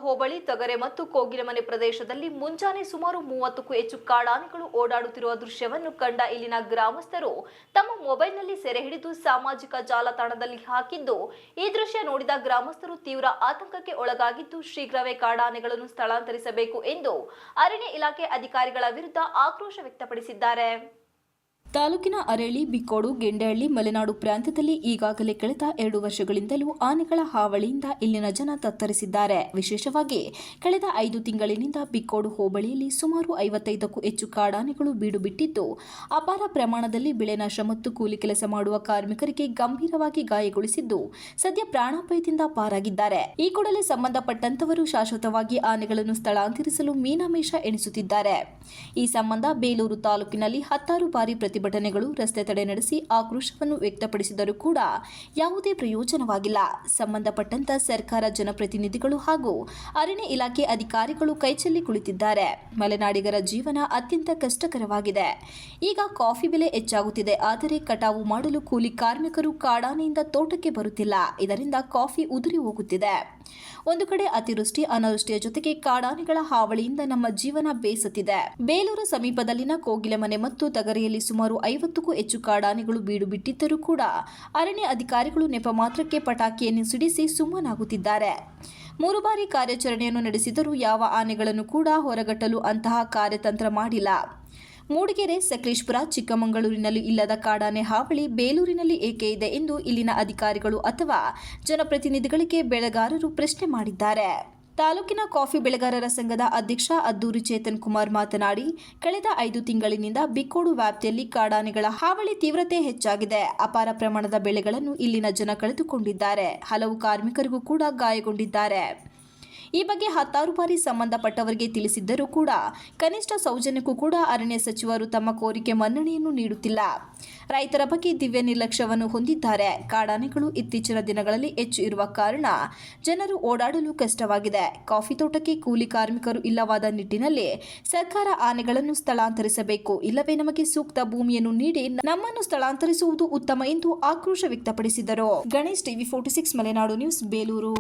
ಹೋಬಳಿ ತೊಗರೆ ಮತ್ತು ಕೋಗಿಲೆಮನೆ ಪ್ರದೇಶದಲ್ಲಿ ಮುಂಜಾನೆ ಸುಮಾರು 30ಕ್ಕೂ ಹೆಚ್ಚು ಕಾಡಾನೆಗಳು ಓಡಾಡುತ್ತಿರುವ ದೃಶ್ಯವನ್ನು ಕಂಡ ಇಲ್ಲಿನ ಗ್ರಾಮಸ್ಥರು ತಮ್ಮ ಮೊಬೈಲ್ನಲ್ಲಿ ಸೆರೆ ಹಿಡಿದು ಸಾಮಾಜಿಕ ಜಾಲತಾಣದಲ್ಲಿ ಹಾಕಿದ್ದು, ಈ ದೃಶ್ಯ ನೋಡಿದ ಗ್ರಾಮಸ್ಥರು ತೀವ್ರ ಆತಂಕಕ್ಕೆ ಒಳಗಾಗಿದ್ದು ಶೀಘ್ರವೇ ಕಾಡಾನೆಗಳನ್ನು ಸ್ಥಳಾಂತರಿಸಬೇಕು ಎಂದು ಅರಣ್ಯ ಇಲಾಖೆ ಅಧಿಕಾರಿಗಳ ವಿರುದ್ಧ ಆಕ್ರೋಶ ವ್ಯಕ್ತಪಡಿಸಿದ್ದಾರೆ. ತಾಲೂಕಿನ ಅರೇಳಿ, ಬಿಕ್ಕೋಡು, ಗೆಂಡೆಹಳ್ಳಿ, ಮಲೆನಾಡು ಪ್ರಾಂತ್ಯದಲ್ಲಿ ಈಗಾಗಲೇ ಕಳೆದ 2 ವರ್ಷಗಳಿಂದಲೂ ಆನೆಗಳ ಹಾವಳಿಯಿಂದ ಇಲ್ಲಿನ ಜನ ತತ್ತರಿಸಿದ್ದಾರೆ. ವಿಶೇಷವಾಗಿ ಕಳೆದ 5 ತಿಂಗಳಿನಿಂದ ಬಿಕ್ಕೋಡು ಹೋಬಳಿಯಲ್ಲಿ ಸುಮಾರು 55ಕ್ಕೂ ಹೆಚ್ಚು ಕಾಡಾನೆಗಳು ಬೀಡು ಬಿಟ್ಟಿದ್ದು, ಅಪಾರ ಪ್ರಮಾಣದಲ್ಲಿ ಬೆಳೆ ನಾಶ ಮತ್ತು ಕೂಲಿ ಕೆಲಸ ಮಾಡುವ ಕಾರ್ಮಿಕರಿಗೆ ಗಂಭೀರವಾಗಿ ಗಾಯಗೊಳಿಸಿದ್ದು, ಸದ್ಯ ಪ್ರಾಣಾಪಾಯದಿಂದ ಪಾರಾಗಿದ್ದಾರೆ. ಈ ಕೂಡಲೇ ಸಂಬಂಧಪಟ್ಟಂತವರು ಶಾಶ್ವತವಾಗಿ ಆನೆಗಳನ್ನು ಸ್ಥಳಾಂತರಿಸಲು ಮೀನಾಮೇಷ ಎಣಿಸುತ್ತಿದ್ದಾರೆ. ಈ ಸಂಬಂಧ ಬೇಲೂರು ತಾಲೂಕಿನಲ್ಲಿ 10 ಬಾರಿ ಪ್ರತಿಭಟನೆಗಳು, ರಸ್ತೆ ತಡೆ ನಡೆಸಿ ಆಕ್ರೋಶವನ್ನು ವ್ಯಕ್ತಪಡಿಸಿದರೂ ಕೂಡ ಯಾವುದೇ ಪ್ರಯೋಜನವಾಗಿಲ್ಲ. ಸಂಬಂಧಪಟ್ಟಂತ ಸರ್ಕಾರ, ಜನಪ್ರತಿನಿಧಿಗಳು ಹಾಗೂ ಅರಣ್ಯ ಇಲಾಖೆ ಅಧಿಕಾರಿಗಳು ಕೈಚೆಲ್ಲಿ ಕುಳಿತಿದ್ದಾರೆ. ಮಲೆನಾಡಿಗರ ಜೀವನ ಅತ್ಯಂತ ಕಷ್ಟಕರವಾಗಿದೆ. ಈಗ ಕಾಫಿ ಬೆಲೆ ಹೆಚ್ಚಾಗುತ್ತಿದೆ, ಆದರೆ ಕಟಾವು ಮಾಡಲು ಕೂಲಿ ಕಾರ್ಮಿಕರು ಕಾಡಾನೆಯಿಂದ ತೋಟಕ್ಕೆ ಬರುತ್ತಿಲ್ಲ. ಇದರಿಂದ ಕಾಫಿ ಉದುರಿ ಹೋಗುತ್ತಿದೆ. ಒಂದು ಕಡೆ ಅತಿವೃಷ್ಟಿ, ಅನಾವೃಷ್ಟಿಯ ಜೊತೆಗೆ ಕಾಡಾನೆಗಳ ಹಾವಳಿಯಿಂದ ನಮ್ಮ ಜೀವನ ಬೇಸತ್ತಿದೆ. ಬೇಲೂರು ಸಮೀಪದಲ್ಲಿನ ಕೋಗಿಲೆಮನೆ ಮತ್ತು ತಗರೆಯಲ್ಲಿ ಸುಮಾರು 50ಕ್ಕೂ ಹೆಚ್ಚು ಕಾಡಾನೆಗಳು ಬೀಡು ಬಿಟ್ಟಿದ್ದರೂ ಕೂಡ ಅರಣ್ಯ ಅಧಿಕಾರಿಗಳು ನೆಪ ಮಾತ್ರಕ್ಕೆ ಪಟಾಕಿಯನ್ನು ಸಿಡಿಸಿ ಸುಮ್ಮನಾಗುತ್ತಿದ್ದಾರೆ. 3 ಬಾರಿ ಕಾರ್ಯಾಚರಣೆಯನ್ನು ನಡೆಸಿದರೂ ಯಾವ ಆನೆಗಳನ್ನು ಕೂಡ ಹೊರಗಟ್ಟಲು ಅಂತಹ ಕಾರ್ಯತಂತ್ರ ಮಾಡಿಲ್ಲ. ಮೂಡಿಗೆರೆ, ಸಕಲೇಶಪುರ, ಚಿಕ್ಕಮಗಳೂರಿನಲ್ಲಿ ಇಲ್ಲದ ಕಾಡಾನೆ ಹಾವಳಿ ಬೇಲೂರಿನಲ್ಲಿ ಏಕೆ ಇದೆ ಎಂದು ಇಲ್ಲಿನ ಅಧಿಕಾರಿಗಳು ಅಥವಾ ಜನಪ್ರತಿನಿಧಿಗಳಿಗೆ ಬೆಳೆಗಾರರು ಪ್ರಶ್ನೆ ಮಾಡಿದ್ದಾರೆ. ತಾಲೂಕಿನ ಕಾಫಿ ಬೆಳೆಗಾರರ ಸಂಘದ ಅಧ್ಯಕ್ಷ ಅದ್ದೂರಿ ಚೇತನ್ ಕುಮಾರ್ ಮಾತನಾಡಿ, ಕಳೆದ 5 ತಿಂಗಳಿನಿಂದ ಬಿಕ್ಕೋಡು ವ್ಯಾಪ್ತಿಯಲ್ಲಿ ಕಾಡಾನೆಗಳ ಹಾವಳಿ ತೀವ್ರತೆ ಹೆಚ್ಚಾಗಿದೆ. ಅಪಾರ ಪ್ರಮಾಣದ ಬೆಳೆಗಳನ್ನು ಇಲ್ಲಿನ ಜನ ಕಳೆದುಕೊಂಡಿದ್ದಾರೆ. ಹಲವು ಕಾರ್ಮಿಕರಿಗೂ ಕೂಡ ಗಾಯಗೊಂಡಿದ್ದಾರೆ. ಈ ಬಗ್ಗೆ 10 ಬಾರಿ ಸಂಬಂಧಪಟ್ಟವರಿಗೆ ತಿಳಿಸಿದ್ದರೂ ಕೂಡ ಕನಿಷ್ಠ ಸೌಜನ್ಯಕ್ಕೂ ಕೂಡ ಅರಣ್ಯ ಸಚಿವರು ತಮ್ಮ ಕೋರಿಕೆ ಮನ್ನಣೆಯನ್ನು ನೀಡುತ್ತಿಲ್ಲ. ರೈತರ ಬಗ್ಗೆ ದಿವ್ಯ ನಿರ್ಲಕ್ಷ್ಯವನ್ನು ಹೊಂದಿದ್ದಾರೆ. ಕಾಡಾನೆಗಳು ಇತ್ತೀಚಿನ ದಿನಗಳಲ್ಲಿ ಹೆಚ್ಚು ಇರುವ ಕಾರಣ ಜನರು ಓಡಾಡಲು ಕಷ್ಟವಾಗಿದೆ. ಕಾಫಿ ತೋಟಕ್ಕೆ ಕೂಲಿ ಕಾರ್ಮಿಕರು ಇಲ್ಲವಾದ ನಿಟ್ಟಿನಲ್ಲಿ ಸರ್ಕಾರ ಆನೆಗಳನ್ನು ಸ್ಥಳಾಂತರಿಸಬೇಕು, ಇಲ್ಲವೇ ನಮಗೆ ಸೂಕ್ತ ಭೂಮಿಯನ್ನು ನೀಡಿ ನಮ್ಮನ್ನು ಸ್ಥಳಾಂತರಿಸುವುದು ಉತ್ತಮ ಎಂದು ಆಕ್ರೋಶ ವ್ಯಕ್ತಪಡಿಸಿದರು. Ganesh, TV 46 Malenadu news, Belur.